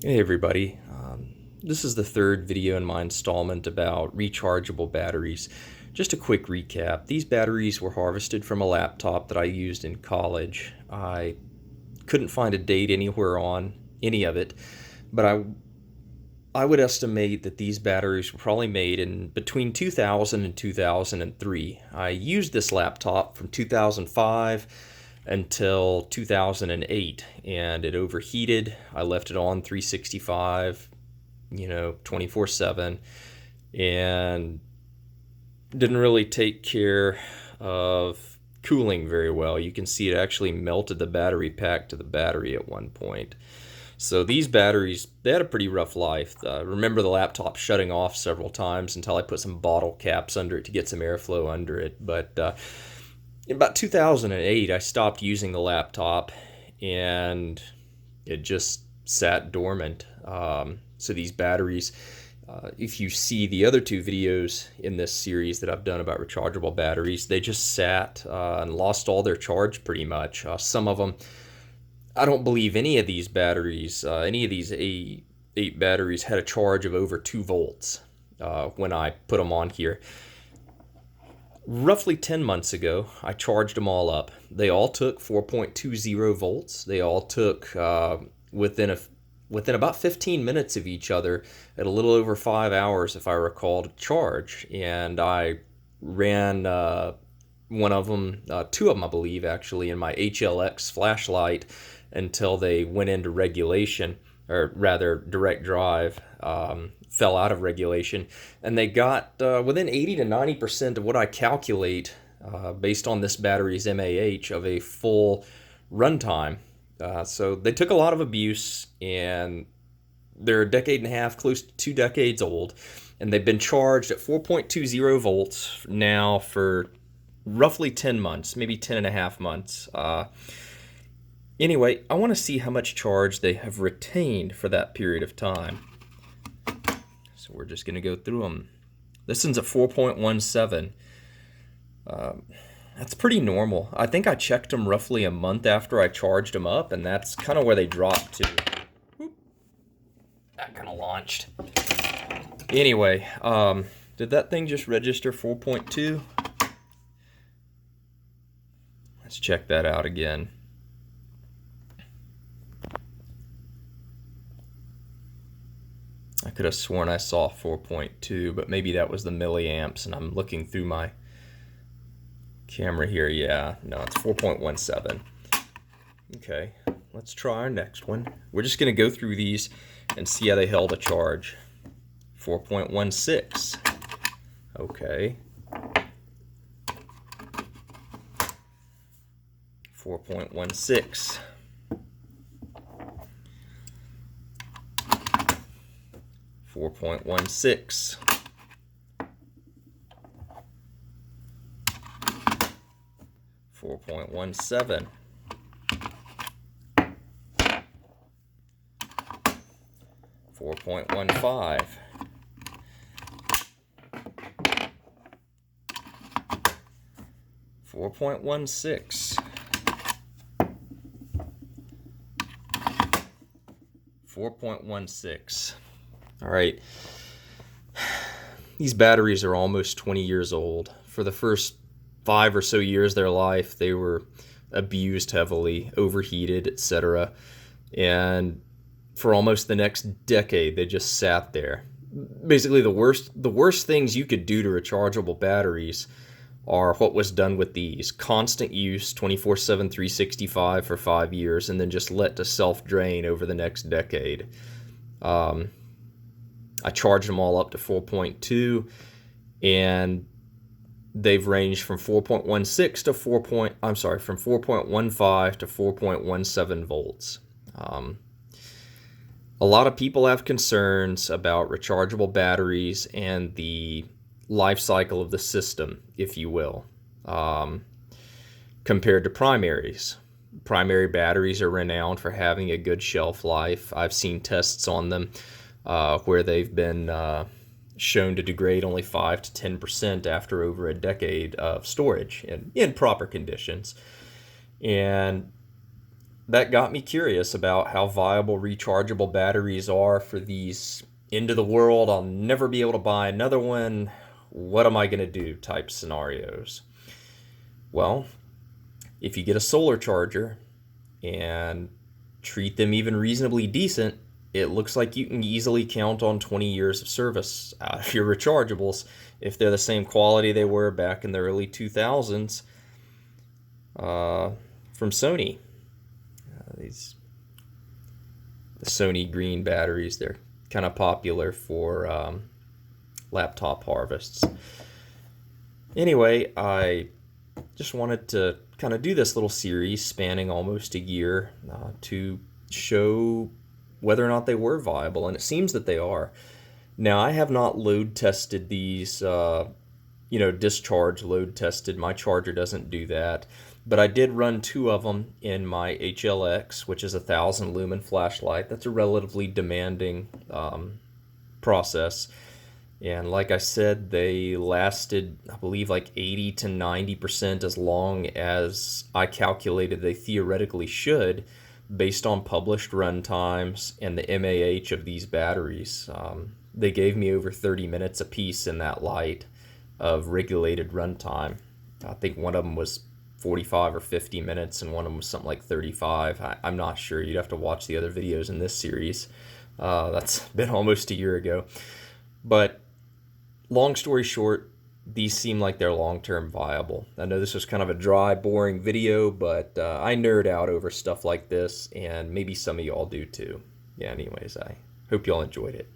Hey everybody, this is the third video in my installment about rechargeable batteries. Just a quick recap. These batteries were harvested from a laptop that I used in college. I couldn't find a date anywhere on any of it, but I would estimate that these batteries were probably made in between 2000 and 2003. I used this laptop from 2005 until 2008, and it overheated. I left it on 365, 24/7, and didn't really take care of cooling very well. You can see it actually melted the battery pack to the battery at one point. So these batteries, they had a pretty rough life. Remember the laptop shutting off several times until I put some bottle caps under it to get some airflow under it. But in about 2008, I stopped using the laptop and it just sat dormant. So these batteries, if you see the other two videos in this series that I've done about rechargeable batteries, they just sat and lost all their charge pretty much. Some of them, I don't believe any of these batteries, any of these eight batteries had a charge of over 2 volts when I put them on here. Roughly 10 months ago, I charged them all up. They all took 4.20 volts. They all took within about 15 minutes of each other at a little over 5 hours, if I recall, to charge. And I ran one of them, two of them, I believe, actually, in my HLX flashlight until they went into regulation, or rather direct drive, fell out of regulation, and they got within 80 to 90% of what I calculate based on this battery's MAH of a full runtime. So they took a lot of abuse, and they're a decade and a half, close to 2 decades old, and they've been charged at 4.20 volts now for roughly 10 months, maybe 10 and a half months. Anyway, I want to see how much charge they have retained for that period of time. So we're just going to go through them. This one's at 4.17. That's pretty normal. I think I checked them roughly a month after I charged them up, and that's kind of where they dropped to. Whoop. That kind of launched. Anyway, did that thing just register 4.2? Let's check that out again. I could have sworn I saw 4.2, but maybe that was the milliamps, and I'm looking through my camera here. Yeah, no, it's 4.17. Okay, let's try our next one. We're just going to go through these and see how they held a charge. 4.16. Okay. 4.16. 4.16. 4.17. 4.15. 4.16. 4.16. All right. These batteries are almost 20 years old. For the first 5 or so years of their life, they were abused heavily, overheated, etc. And for almost the next decade, they just sat there. Basically, the worst things you could do to rechargeable batteries are what was done with these. Constant use, 24/7, 365 for 5 years, and then just let to self-drain over the next decade. I charged them all up to 4.2, and they've ranged from 4.16 to from 4.15 to 4.17 volts. A lot of people have concerns about rechargeable batteries and the life cycle of the system, if you will, compared to primaries. Primary batteries are renowned for having a good shelf life. I've seen tests on them where they've been shown to degrade only 5 to 10% after over a decade of storage in proper conditions. And that got me curious about how viable rechargeable batteries are for these end of the world, I'll never be able to buy another one, what am I going to do type scenarios. Well, if you get a solar charger and treat them even reasonably decent, it looks like you can easily count on 20 years of service out of your rechargeables if they're the same quality they were back in the early 2000s from Sony. These the Sony green batteries, they're kind of popular for laptop harvests. Anyway, I just wanted to kind of do this little series spanning almost a year to show whether or not they were viable, and it seems that they are. Now, I have not load tested these, discharge load tested. My charger doesn't do that. But I did run two of them in my HLX, which is a 1,000 lumen flashlight. That's a relatively demanding process. And like I said, they lasted, I believe, like 80 to 90% as long as I calculated they theoretically should, based on published run times and the MAH of these batteries. They gave me over 30 minutes apiece in that light of regulated runtime. I think one of them was 45 or 50 minutes and one of them was something like 35. I'm not sure. You'd have to watch the other videos in this series. That's been almost a year ago. But long story short, these seem like they're long-term viable. I know this was kind of a dry, boring video, but I nerd out over stuff like this, and maybe some of y'all do too. Yeah, anyways, I hope y'all enjoyed it.